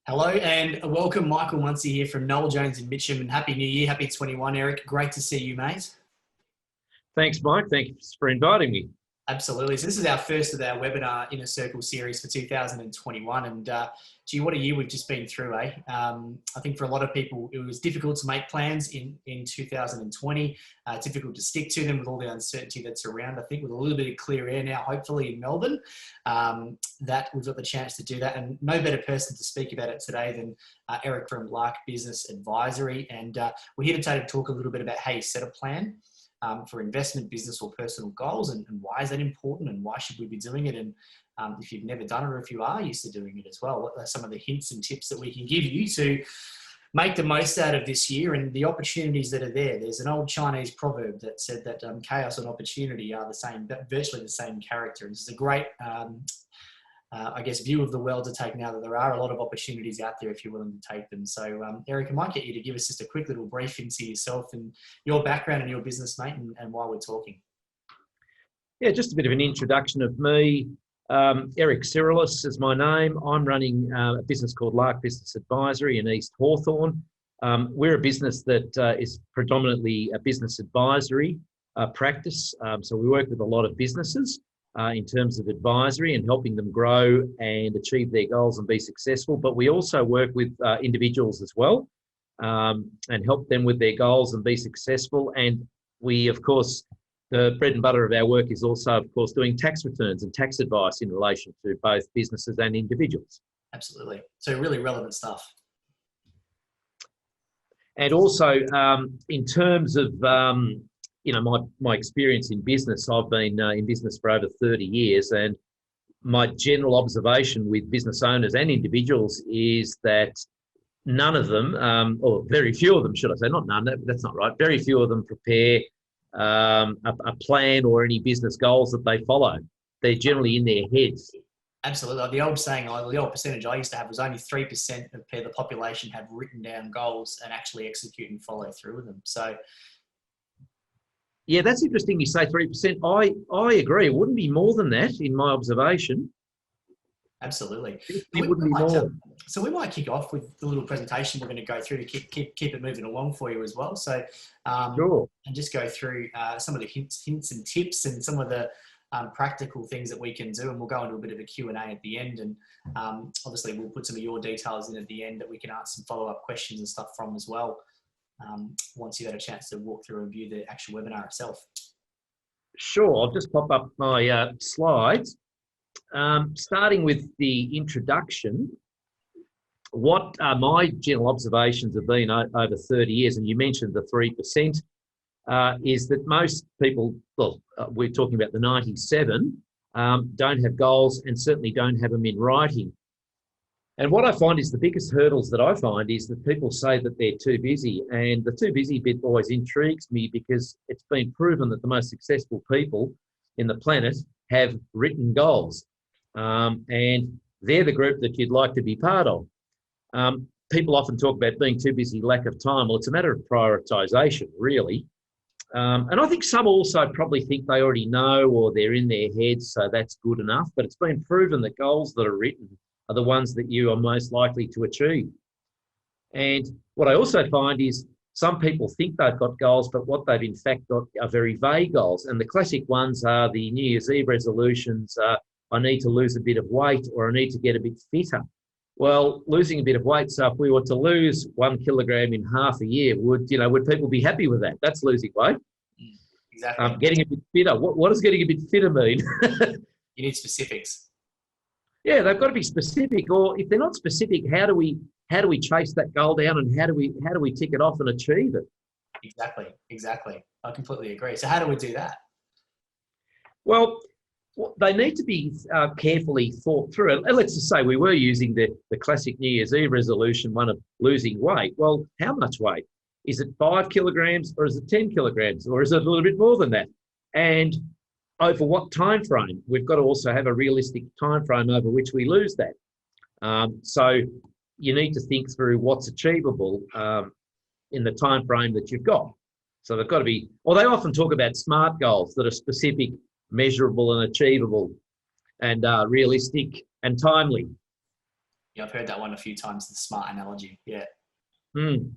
Hello and welcome, Michael Muncie here from Noel Jones in Mitcham, and Happy New Year, Happy 21, Eric. Great to see you, mate. Thanks, Mike. Thanks for inviting me. Absolutely. So this is our first of our webinar Inner Circle series for 2021, and gee, what a year we've just been through, eh? I think for a lot of people, it was difficult to make plans in 2020. Difficult to stick to them with all the uncertainty that's around. I think with a little bit of clear air now, hopefully in Melbourne, that we've got the chance to do that. And no better person to speak about it today than Eric from Lark Business Advisory. And we're here today to talk a little bit about how you set a plan for investment, business or personal goals, and why is that important and why should we be doing it? And if you've never done it or if you are used to doing it as well, what are some of the hints and tips that we can give you to make the most out of this year and the opportunities that are there? There's an old Chinese proverb that said that chaos and opportunity are the same, virtually the same character. This is a great view of the world to take now that there are a lot of opportunities out there if you're willing to take them. So, Eric, I might get you to give us just a quick little brief into yourself and your background and your business, mate, and why we're talking. Yeah, just a bit of an introduction of me. Eric Cyrilis is my name. I'm running a business called Lark Business Advisory in East Hawthorn. We're a business that is predominantly a business advisory practice. So we work with a lot of businesses in terms of advisory and helping them grow and achieve their goals and be successful. But we also work with individuals as well and help them with their goals and be successful. And we, of course, the bread and butter of our work is also, of course, doing tax returns and tax advice in relation to both businesses and individuals. Absolutely. So really relevant stuff. And also in terms of my experience in business, I've been in business for over 30 years, and my general observation with business owners and individuals is that none of them, or very few of them, should I say, not none, that's not right, very few of them prepare a plan or any business goals that they follow. They're generally in their heads. Absolutely. Like the old saying, the old percentage I used to have was only 3% of the population have written down goals and actually execute and follow through with them. So, yeah, that's interesting you say 3%. I agree. It wouldn't be more than that in my observation. Absolutely. It wouldn't be more. So we might kick off with the little presentation we're going to go through to keep it moving along for you as well. So, sure. And just go through some of the hints and tips and some of the practical things that we can do. And we'll go into a bit of a Q&A at the end. And obviously we'll put some of your details in at the end that we can ask some follow-up questions and stuff from as well. Once you've had a chance to walk through and view the actual webinar itself. Sure, I'll just pop up my slides. Starting with the introduction, what my general observations have been over 30 years, and you mentioned the 3%, is that most people, we're talking about the 97, don't have goals and certainly don't have them in writing. And what I find is the biggest hurdles that I find is that people say that they're too busy, and the too busy bit always intrigues me because it's been proven that the most successful people in the planet have written goals, and they're the group that you'd like to be part of. People often talk about being too busy, lack of time. Well, it's a matter of prioritisation, really. And I think some also probably think they already know or they're in their heads, so that's good enough. But it's been proven that goals that are written are the ones that you are most likely to achieve. And what I also find is some people think they've got goals, but what they've in fact got are very vague goals. And the classic ones are the New Year's Eve resolutions, I need to lose a bit of weight or I need to get a bit fitter. Well, losing a bit of weight, so if we were to lose 1 kilogram in half a year, would people be happy with that? That's losing weight. Exactly. Getting a bit fitter. What does getting a bit fitter mean? You need specifics. Yeah, they've got to be specific, or if they're not specific, how do we chase that goal down, and how do we tick it off and achieve it? Exactly. I completely agree. So how do we do that? Well, they need to be carefully thought through. And let's just say we were using the classic New Year's Eve resolution, one of losing weight. Well, how much weight? Is it 5 kilograms or is it 10 kilograms or is it a little bit more than that? And over what time frame? We've got to also have a realistic time frame over which we lose that. So you need to think through what's achievable in the time frame that you've got. So they've got to be, or they often talk about SMART goals that are specific, measurable and achievable and realistic and timely. Yeah, I've heard that one a few times, the SMART analogy. Yeah. Mm.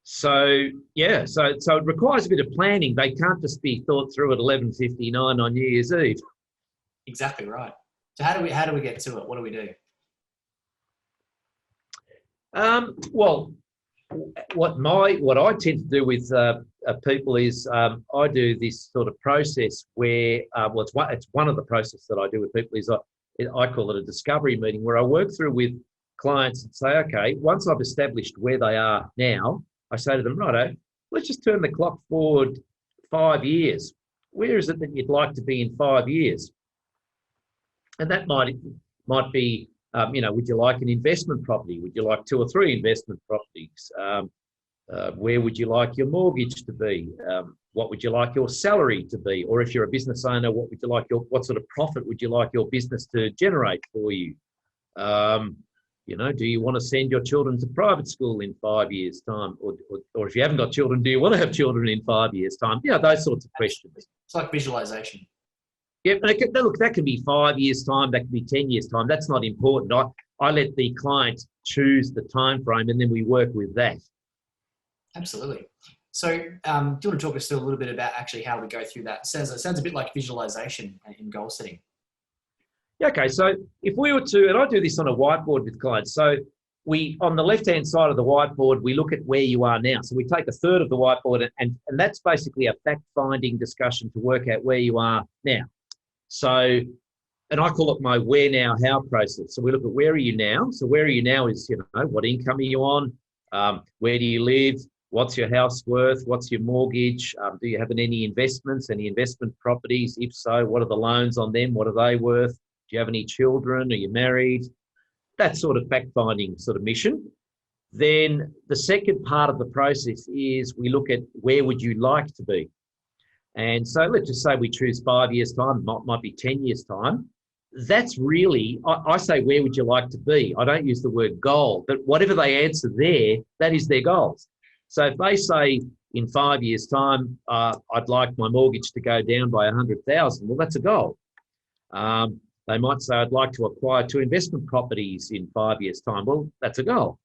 So yeah, so it requires a bit of planning. They can't just be thought through at 11:59 on New Year's Eve. Exactly right. So how do we get to it? What do we do? Well, what I tend to do with people is I do this sort of process where it's one of the processes that I do with people is I call it a discovery meeting, where I work through with clients and say, okay, once I've established where they are now, I say to them, righto, let's just turn the clock forward 5 years. Where is it that you'd like to be in 5 years? And that might be, would you like an investment property? Would you like 2 or 3 investment properties? Where would you like your mortgage to be? What would you like your salary to be? Or if you're a business owner, what sort of profit would you like your business to generate for you? Do you want to send your children to private school in 5 years' time? Or if you haven't got children, do you want to have children in 5 years' time? Those sorts of questions. It's like visualization. Yeah, look, that can be 5 years' time, that can be 10 years' time. That's not important. I let the client choose the time frame, and then we work with that. Absolutely. So do you want to talk us through a little bit about actually how we go through that? It sounds a bit like visualization in goal setting. Yeah, okay, so if we were to, and I do this on a whiteboard with clients, so on the left-hand side of the whiteboard, we look at where you are now. So we take a third of the whiteboard, and that's basically a fact-finding discussion to work out where you are now. So, and I call it my where, now, how process. So we look at where are you now? So where are you now is, what income are you on? Where do you live? What's your house worth? What's your mortgage? Do you have any investments, any investment properties? If so, what are the loans on them? What are they worth? Do you have any children? Are you married? That sort of fact-finding sort of mission. Then the second part of the process is we look at where would you like to be? And so let's just say we choose 5 years' time, might be 10 years' time. That's really, I say, where would you like to be? I don't use the word goal, but whatever they answer there, that is their goals. So if they say in 5 years' time, I'd like my mortgage to go down by 100,000, well, that's a goal. They might say, I'd like to acquire 2 investment properties in 5 years' time. Well, that's a goal.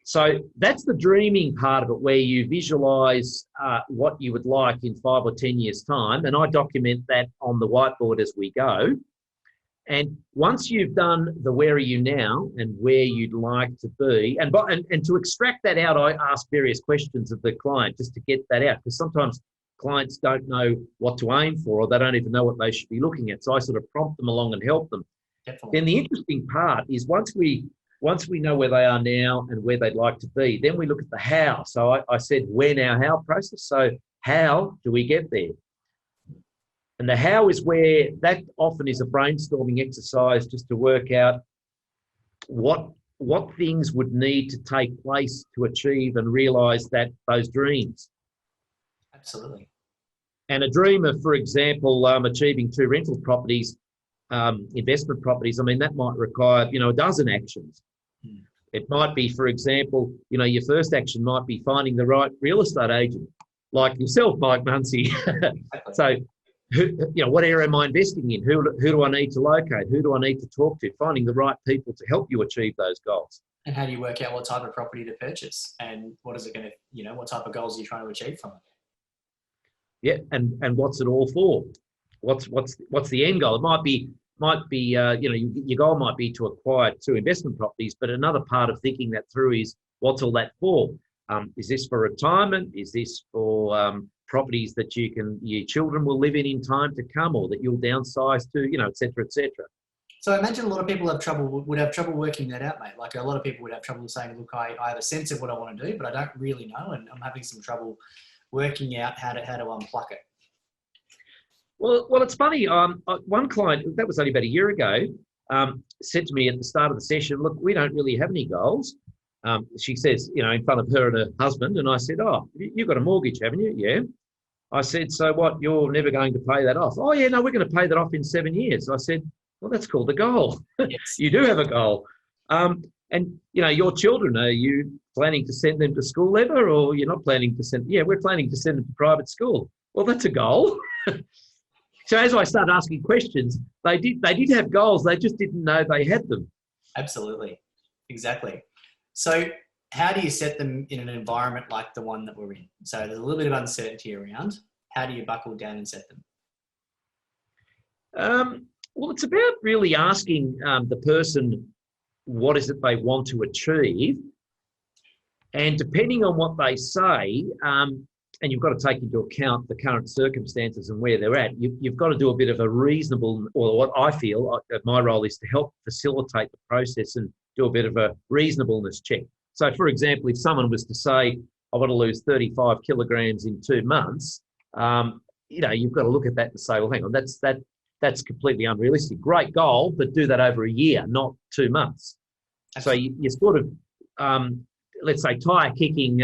So that's the dreaming part of it, where you visualize what you would like in 5 or 10 years' time. And I document that on the whiteboard as we go. And once you've done the where are you now and where you'd like to be, and to extract that out, I ask various questions of the client just to get that out, because sometimes clients don't know what to aim for, or they don't even know what they should be looking at. So I sort of prompt them along and help them. Definitely. Then the interesting part is once we know where they are now and where they'd like to be, then we look at the how. So I said where, now, how process. So how do we get there? And the how is where that often is a brainstorming exercise just to work out what things would need to take place to achieve and realise those dreams. Absolutely. And a dream of, for example, achieving 2 rental properties, investment properties, I mean, that might require, a dozen actions. It might be, for example, your first action might be finding the right real estate agent, like yourself, Mike Munsey. So, what area am I investing in? Who do I need to locate? Who do I need to talk to? Finding the right people to help you achieve those goals. And how do you work out what type of property to purchase, and what is it going to, what type of goals are you trying to achieve from it? Yeah, and what's it all for? What's the end goal? It might be your goal might be to acquire 2 investment properties, but another part of thinking that through is what's all that for? Is this for retirement? Is this for properties that your children will live in time to come, or that you'll downsize to, et cetera, et cetera. So I imagine a lot of people would have trouble working that out, mate. Like a lot of people would have trouble saying, look, I have a sense of what I want to do, but I don't really know, and I'm having some trouble working out how to unpluck it. Well, it's funny. One client, that was only about a year ago, said to me at the start of the session, look, we don't really have any goals. She says, in front of her and her husband, and I said, oh, you've got a mortgage, haven't you? Yeah. I said, so what, you're never going to pay that off? Oh, yeah, no, we're going to pay that off in 7 years. I said, well, that's called a goal. Yes. You do have a goal. And, your children, are you planning to send them to school ever, or you're not planning to send? Yeah, we're planning to send them to private school. Well, that's a goal. So as I started asking questions, they did have goals. They just didn't know they had them. Absolutely. Exactly. So how do you set them in an environment like the one that we're in? So there's a little bit of uncertainty around. How do you buckle down and set them? Well, it's about really asking the person what is it they want to achieve. And depending on what they say, and you've got to take into account the current circumstances and where they're at, you've got to do a bit of a reasonable, or what I feel my role is to help facilitate the process and do a bit of a reasonableness check. So, for example, if someone was to say, I want to lose 35 kilograms in 2 months, you've got to look at that and say, well, hang on, that's completely unrealistic. Great goal, but do that over a year, not 2 months. Absolutely. So you sort of, let's say tire kicking,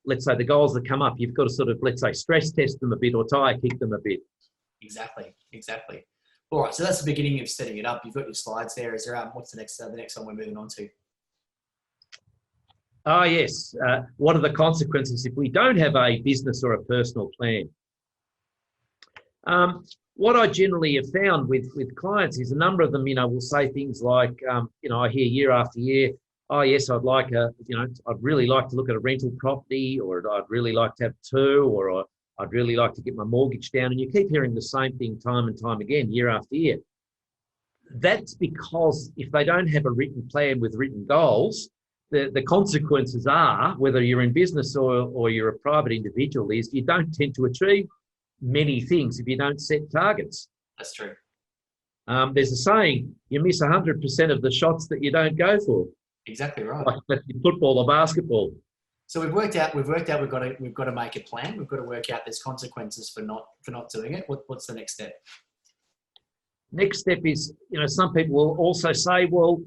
let's say the goals that come up, you've got to sort of, let's say, stress test them a bit or tire kick them a bit. Exactly. All right, so that's the beginning of setting it up. You've got your slides there. Is there what's the next one we're moving on to? Oh, yes. What are the consequences if we don't have a business or a personal plan? What I generally have found with clients is a number of them, will say things like, I hear year after year, oh yes, I'd really like to look at a rental property, or I'd really like to have 2, or I'd really like to get my mortgage down. And you keep hearing the same thing time and time again, year after year. That's because if they don't have a written plan with written goals, the consequences are, whether you're in business or you're a private individual, is you don't tend to achieve many things if you don't set targets. That's true. There's a saying, you miss 100% of the shots that you don't go for. Exactly right. Like football or basketball. So we've worked out we've got to make a plan. We've got to work out there's consequences for not doing it. What's the next step? Next step is, some people will also say, well,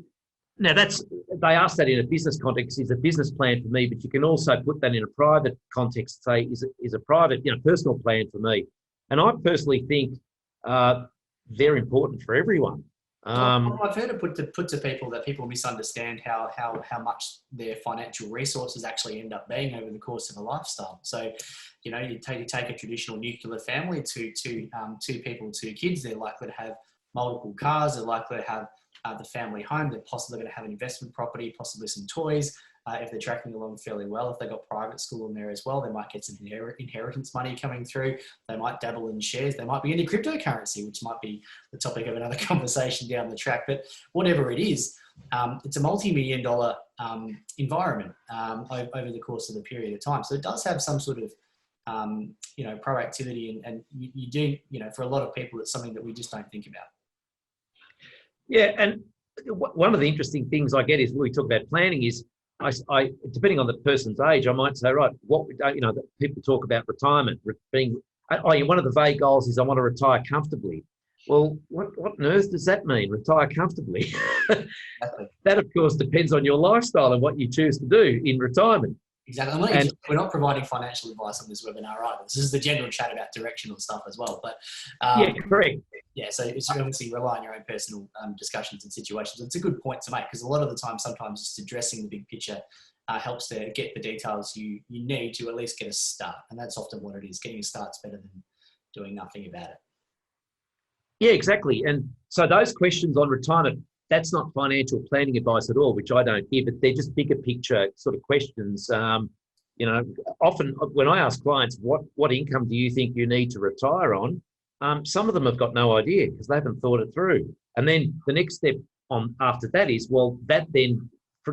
now they ask that in a business context, is a business plan for me, but you can also put that in a private context, say, is a private, personal plan for me. And I personally think they're important for everyone. I've heard it put to people that people misunderstand how much their financial resources actually end up being over the course of a lifestyle. So, you take a traditional nuclear family, two people, 2 kids, they're likely to have multiple cars, they're likely to have the family home, they're possibly going to have an investment property, possibly some toys. If they're tracking along fairly well, if they've got private school in there as well, they might get some inheritance money coming through. They might dabble in shares. They might be into cryptocurrency, which might be the topic of another conversation down the track. But whatever it is, it's a multi-million-dollar environment over the course of the period of time. So it does have some sort of proactivity, and you do, for a lot of people, it's something that we just don't think about. Yeah, and one of the interesting things I get is when we talk about planning is, I depending on the person's age, I might say, right, that people talk about retirement being, one of the vague goals is I want to retire comfortably. Well, what on earth does that mean, retire comfortably? That, of course, depends on your lifestyle and what you choose to do in retirement. Exactly. We're not providing financial advice on this webinar either. This is the general chat about directional stuff as well. But yeah, correct. Yeah, so it's obviously rely on your own personal discussions and situations. It's a good point to make, because a lot of the time, sometimes just addressing the big picture helps to get the details you need to at least get a start. And that's often what it is. Getting a start's better than doing nothing about it. Yeah, exactly. And so those questions on retirement, that's not financial planning advice at all, which I don't give, but they're just bigger picture sort of questions. Often when I ask clients, what income do you think you need to retire on? Some of them have got no idea because they haven't thought it through. And then the next step after that is, well, that then,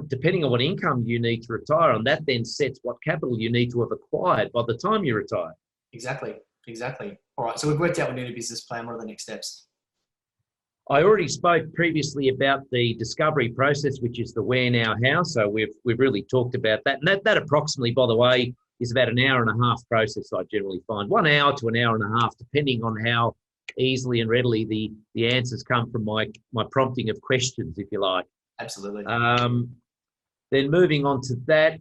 depending on what income you need to retire on, that then sets what capital you need to have acquired by the time you retire. Exactly. All right, so we've worked out we need a business plan. What are the next steps? I already spoke previously about the discovery process, which is the where, now, how. So we've really talked about that. And that approximately, by the way, is about an hour and a half process, I generally find. 1 hour to an hour and a half, depending on how easily and readily the answers come from my prompting of questions, if you like. Absolutely. Then moving on to that,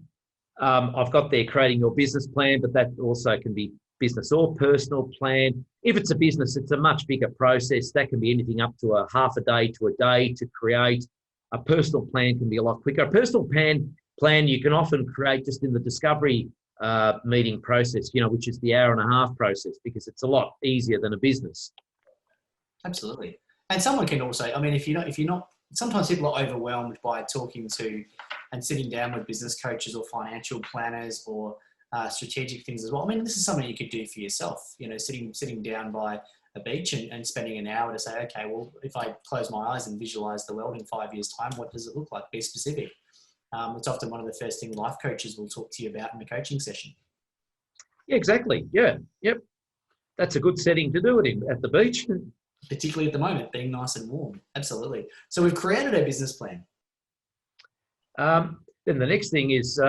I've got there creating your business plan, but that also can be business or personal plan. If it's a business, it's a much bigger process. That can be anything up to a half a day to a day to create. A personal plan can be a lot quicker. A personal plan you can often create just in the discovery meeting process, which is the hour and a half process, because it's a lot easier than a business. Absolutely. And someone can also, if you're not sometimes people are overwhelmed by talking to and sitting down with business coaches or financial planners or strategic things as well. I mean, this is something you could do for yourself, sitting down by a beach and spending an hour to say, okay, well, if I close my eyes and visualize the world in 5 years' time, what does it look like? Be specific. It's often one of the first things life coaches will talk to you about in a coaching session. Yeah, exactly. Yeah. Yep. That's a good setting to do it in, at the beach. Particularly at the moment, being nice and warm. Absolutely. So we've created a business plan. Then the next thing is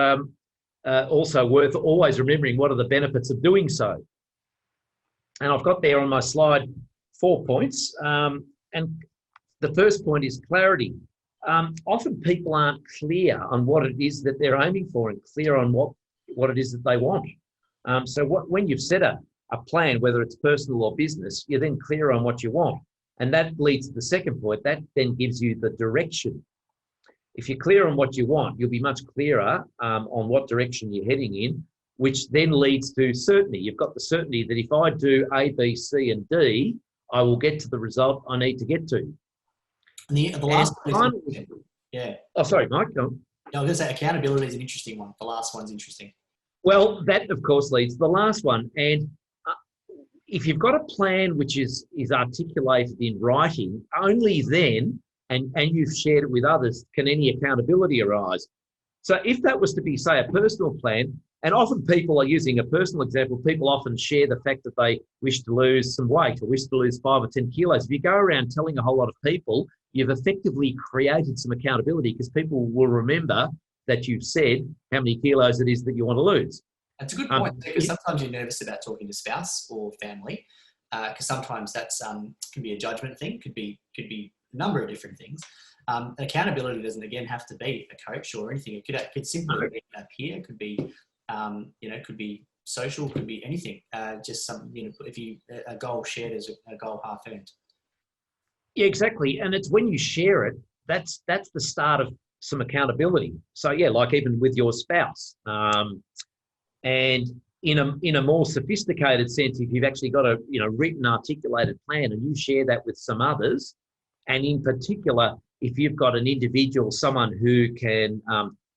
also worth always remembering what are the benefits of doing so. And I've got there on my slide 4 points. And the first point is clarity. Often people aren't clear on what it is that they're aiming for and clear on what it is that they want. So when you've set a plan, whether it's personal or business, you're then clear on what you want. And that leads to the second point. That then gives you the direction. If you're clear on what you want, you'll be much clearer on what direction you're heading in, which then leads to certainty. You've got the certainty that if I do A, B, C, and D, I will get to the result I need to get to. The last one is yeah. Oh, sorry, Mike. Go on. No, I was going to say accountability is an interesting one. The last one's interesting. Well, that, of course, leads to the last one. And if you've got a plan which is articulated in writing, only then, and you've shared it with others, can any accountability arise. So if that was to be, say, a personal plan, and often people are using a personal example, people often share the fact that they wish to lose some weight or wish to lose 5 or 10 kilos. If you go around telling a whole lot of people, you've effectively created some accountability because people will remember that you've said how many kilos it is that you want to lose. That's a good point, because sometimes you're nervous about talking to spouse or family, because sometimes that's can be a judgment thing, could be a number of different things. Accountability doesn't, again, have to be a coach or anything. It could simply be a peer, could be could be social, could be anything. Just some, if you a goal shared is a goal half earned. Yeah, exactly. And it's when you share it, that's the start of some accountability. So yeah, like even with your spouse. And in a more sophisticated sense, if you've actually got a written, articulated plan and you share that with some others, and in particular, if you've got an individual, someone who can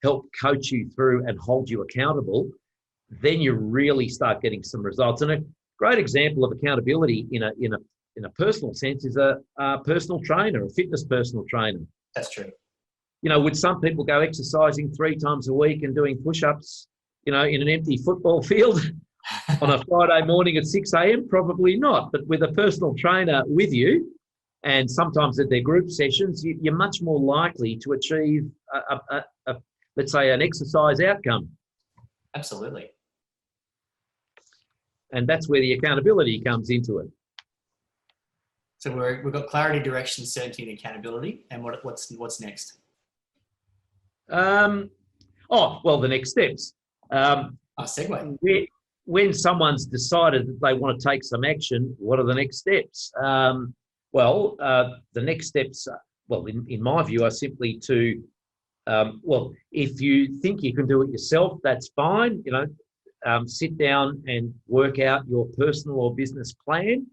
help coach you through and hold you accountable, then you really start getting some results. And a great example of accountability in a personal sense is a personal trainer, a fitness personal trainer. That's true. Would some people go exercising 3 times a week and doing push-ups, in an empty football field on a Friday morning at 6 a.m? Probably not. But with a personal trainer with you, and sometimes at their group sessions, you're much more likely to achieve, let's say, an exercise outcome. Absolutely. And that's where the accountability comes into it. So we've got clarity, direction, certainty, and accountability. And what's next? The next steps. Segue. When someone's decided that they want to take some action, what are the next steps? The next steps, in my view, are simply to, if you think you can do it yourself, that's fine. Sit down and work out your personal or business plan.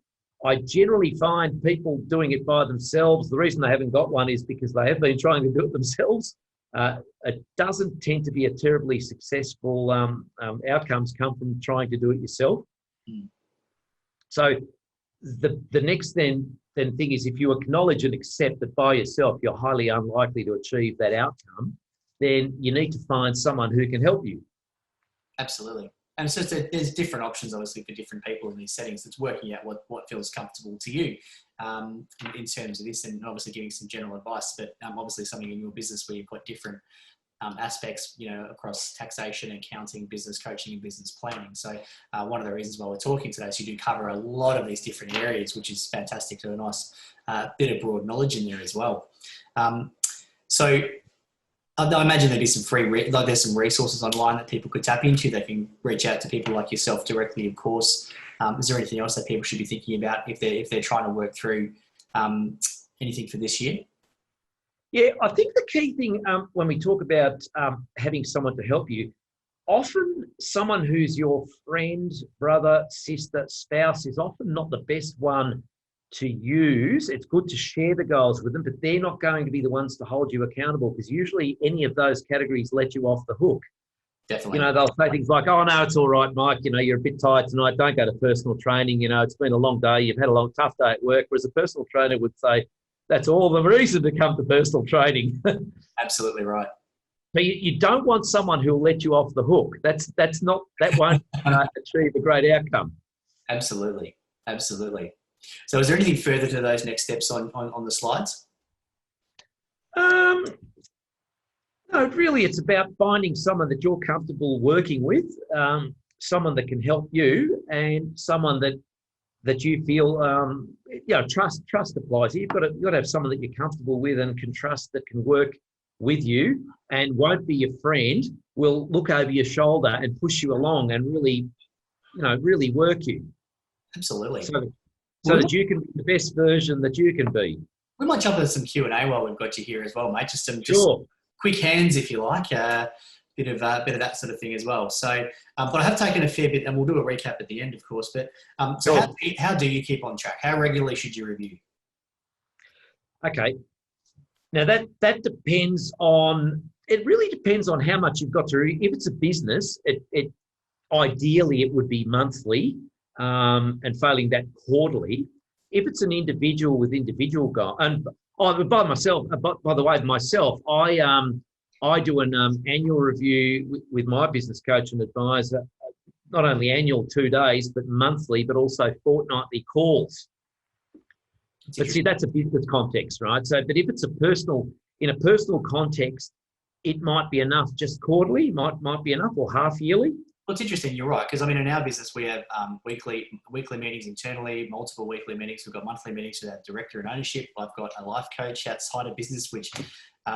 I generally find people doing it by themselves. The reason they haven't got one is because they have been trying to do it themselves. It doesn't tend to be a terribly successful outcomes come from trying to do it yourself. So the next then thing is, if you acknowledge and accept that by yourself you're highly unlikely to achieve that outcome, then you need to find someone who can help you. Absolutely. And so there's different options, obviously, for different people in these settings. It's working out what feels comfortable to you in terms of this, and obviously giving some general advice, but obviously something in your business where you've got different aspects, across taxation, accounting, business coaching, and business planning. So one of the reasons why we're talking today is you do cover a lot of these different areas, which is fantastic. So a nice bit of broad knowledge in there as well. So I imagine there'd be some there's some resources online that people could tap into. They can reach out to people like yourself directly, of course. Is there anything else that people should be thinking about if they're trying to work through anything for this year? Yeah, I think the key thing when we talk about having someone to help you, often someone who's your friend, brother, sister, spouse is often not the best one to use, it's good to share the goals with them, but they're not going to be the ones to hold you accountable, because usually any of those categories let you off the hook. Definitely. You know, they'll say things like, oh, no, it's all right, Mike. You know, you're a bit tired tonight. Don't go to personal training. You know, it's been a long day. You've had a tough day at work. Whereas a personal trainer would say, that's all the reason to come to personal training. Absolutely right. But you don't want someone who will let you off the hook. That won't achieve a great outcome. Absolutely. Absolutely. So is there anything further to those next steps on the slides? No, really, it's about finding someone that you're comfortable working with, someone that can help you, and someone that you feel, trust applies. You've got to have someone that you're comfortable with and can trust, that can work with you and won't be your friend, will look over your shoulder and push you along and really work you. Absolutely. So that you can be the best version that you can be. We might jump into some Q&A while we've got you here as well, mate. Just sure. Quick hands, if you like, bit of that sort of thing as well. So, but I have taken a fair bit, and we'll do a recap at the end, of course. But so, sure. how do you keep on track? How regularly should you review? Okay. Now that depends on. It really depends on how much you've got to. If it's a business, it ideally it would be monthly, and failing that quarterly. If it's an individual with individual goal, and by the way, myself, I do an annual review with my business coach and advisor, not only annual 2 days, but monthly, but also fortnightly calls. But see, that's a business context, right? So, but if it's in a personal context, it might be enough just quarterly, might be enough, or half yearly. Well, it's interesting. You're right, because I mean, in our business, we have weekly meetings internally, multiple weekly meetings. We've got monthly meetings with our director and ownership. I've got a life coach outside of business, which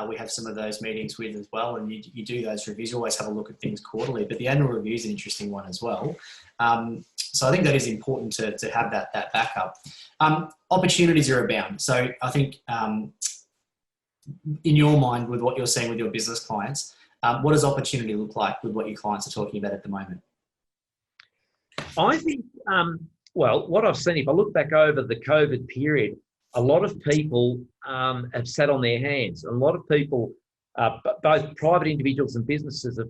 we have some of those meetings with as well. And you do those reviews. You always have a look at things quarterly, but the annual review is an interesting one as well. So I think that is important to have that backup. Opportunities are abound. So I think in your mind, with what you're seeing with your business clients, what does opportunity look like with what your clients are talking about at the moment? I think, what I've seen, if I look back over the COVID period, a lot of people have sat on their hands. A lot of people, both private individuals and businesses, have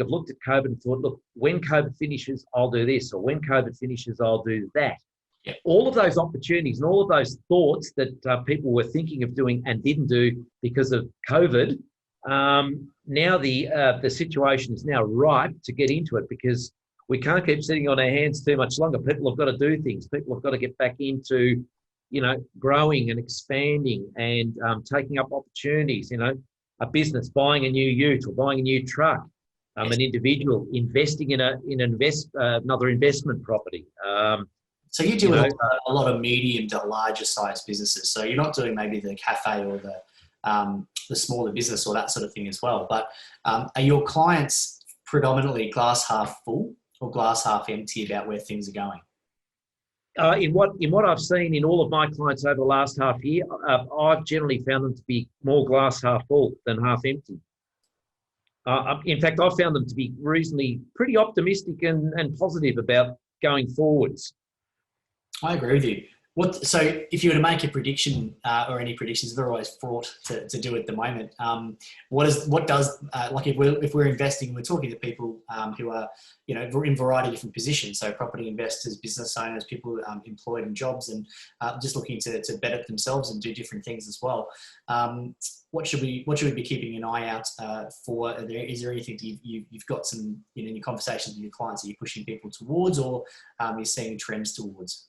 looked at COVID and thought, look, when COVID finishes, I'll do this, or when COVID finishes, I'll do that. Yeah. All of those opportunities and all of those thoughts that people were thinking of doing and didn't do because of COVID, now the situation is now ripe to get into it, because we can't keep sitting on our hands too much longer. People have got to do things. People have got to get back into, growing and expanding and taking up opportunities. A business buying a new ute or buying a new truck, an individual investing in another investment property. So you do a lot of medium to larger size businesses. So you're not doing maybe the cafe or the smaller business or that sort of thing as well. But are your clients predominantly glass half full or glass half empty about where things are going? In what I've seen in all of my clients over the last half year, I've generally found them to be more glass half full than half empty. In fact, I've found them to be reasonably pretty optimistic and positive about going forwards. I agree with you. So if you were to make a prediction or any predictions, they're always fraught to do at the moment. If we're investing, we're talking to people who are, in a variety of different positions. So property investors, business owners, people employed in jobs and just looking to better themselves and do different things as well. What should we be keeping an eye out for? Is there anything you've got some, in your conversations with your clients that you're pushing people towards, or you're seeing trends towards?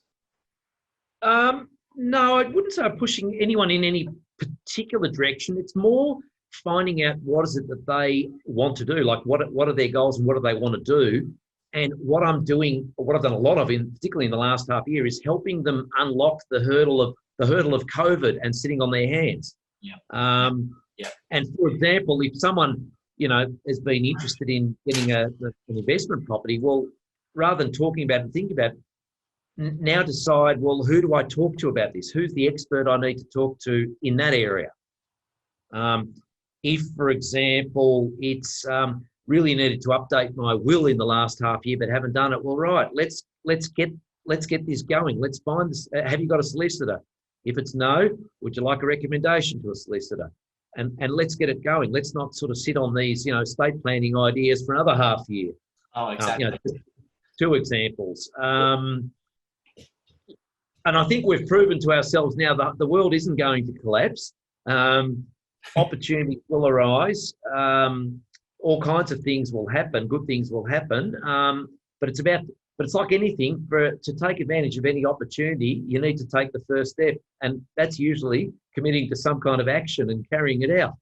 No, I wouldn't say I'm pushing anyone in any particular direction. It's more finding out what is it that they want to do, like what are their goals and what do they want to do. And what I'm doing, what I've done a lot of, particularly in the last half year, is helping them unlock the hurdle of COVID and sitting on their hands. Yeah. And for example, if someone has been interested in getting an investment property, well, rather than talking about it and thinking about it, now decide, well, who do I talk to about this? Who's the expert I need to talk to in that area? If, for example, it's really needed to update my will in the last half year but haven't done it, well, right, let's let's get this going. Let's find this. Have you got a solicitor? If it's no, would you like a recommendation to a solicitor? And let's get it going. Let's not sort of sit on these, estate planning ideas for another half year. Oh, exactly. Two examples. And I think we've proven to ourselves now that the world isn't going to collapse. Opportunities will arise. All kinds of things will happen. Good things will happen. But it's like anything. To take advantage of any opportunity, you need to take the first step, and that's usually committing to some kind of action and carrying it out.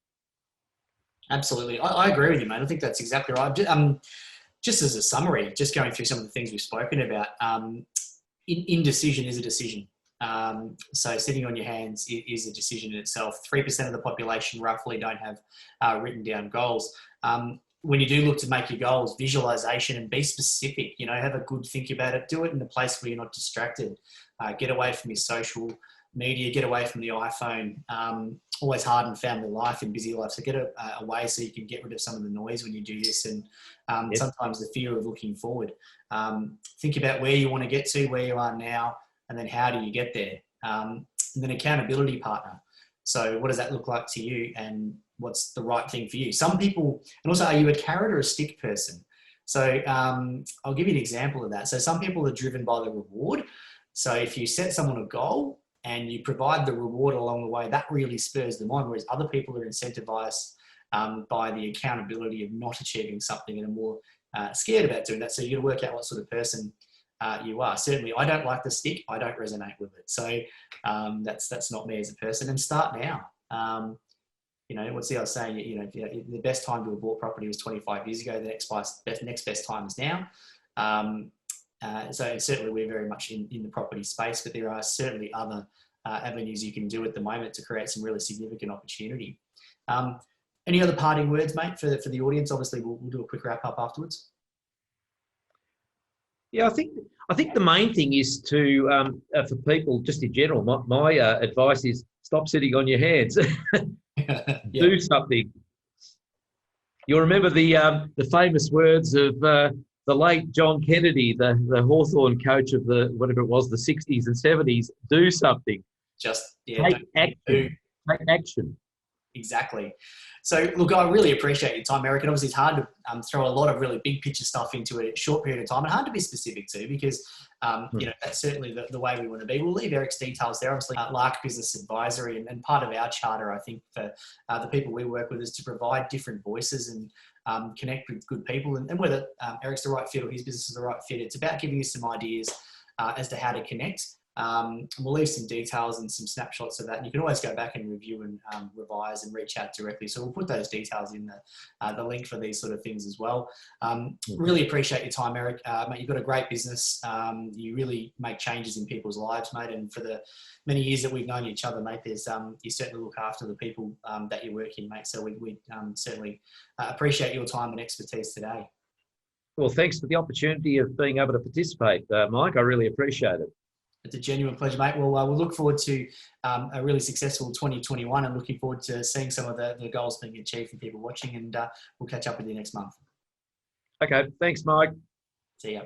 Absolutely, I agree with you, mate. I think that's exactly right. Just as a summary, just going through some of the things we've spoken about, indecision is a decision. So sitting on your hands is a decision in itself. 3% of the population roughly don't have written down goals. When you do look to make your goals, visualization and be specific, have a good think about it. Do it in a place where you're not distracted. Get away from your social media, get away from the iPhone. Always hard in family life and busy life. So get away so you can get rid of some of the noise when you do this. And sometimes the fear of looking forward. Think about where you want to get to, where you are now, and then how do you get there? And then accountability partner. So what does that look like to you, and what's the right thing for you? Some people, and also, are you a carrot or a stick person? So I'll give you an example of that. So some people are driven by the reward. So if you set someone a goal and you provide the reward along the way, that really spurs them on, whereas other people are incentivized by the accountability of not achieving something and are more scared about doing that. So you got to work out what sort of person you are. Certainly, I don't like the stick. I don't resonate with it. So that's not me as a person. And start now. What's the other saying? The best time to have bought property was 25 years ago. The next best time is now. So certainly we're very much in the property space, but there are certainly other avenues you can do at the moment to create some really significant opportunity. Any other parting words, mate, for the audience? Obviously, we'll do a quick wrap up afterwards. Yeah, I think the main thing is to for people just in general. My advice is stop sitting on your hands. Do something. You'll remember the famous words of the late John Kennedy, the Hawthorn coach of the 60s and 70s. Do something. Take action. Take action. Exactly. So, look, I really appreciate your time, Eric. And obviously, it's hard to throw a lot of really big picture stuff into a short period of time, and hard to be specific too, because that's certainly the way we want to be. We'll leave Eric's details there. Obviously, Lark Business Advisory, and part of our charter, I think, for the people we work with, is to provide different voices and connect with good people. And whether Eric's the right fit or his business is the right fit, it's about giving you some ideas as to how to connect. We'll leave some details and some snapshots of that. And you can always go back and review and revise and reach out directly. So we'll put those details in the link for these sort of things as well. Really appreciate your time, Eric. Mate, you've got a great business. You really make changes in people's lives, mate. And for the many years that we've known each other, mate, you certainly look after the people that you work in, mate. So we certainly appreciate your time and expertise today. Well, thanks for the opportunity of being able to participate, Mike. I really appreciate it. It's a genuine pleasure, mate. We'll look forward to a really successful 2021 and looking forward to seeing some of the goals being achieved for people watching, and we'll catch up with you next month. Okay. Thanks, Mike. See ya.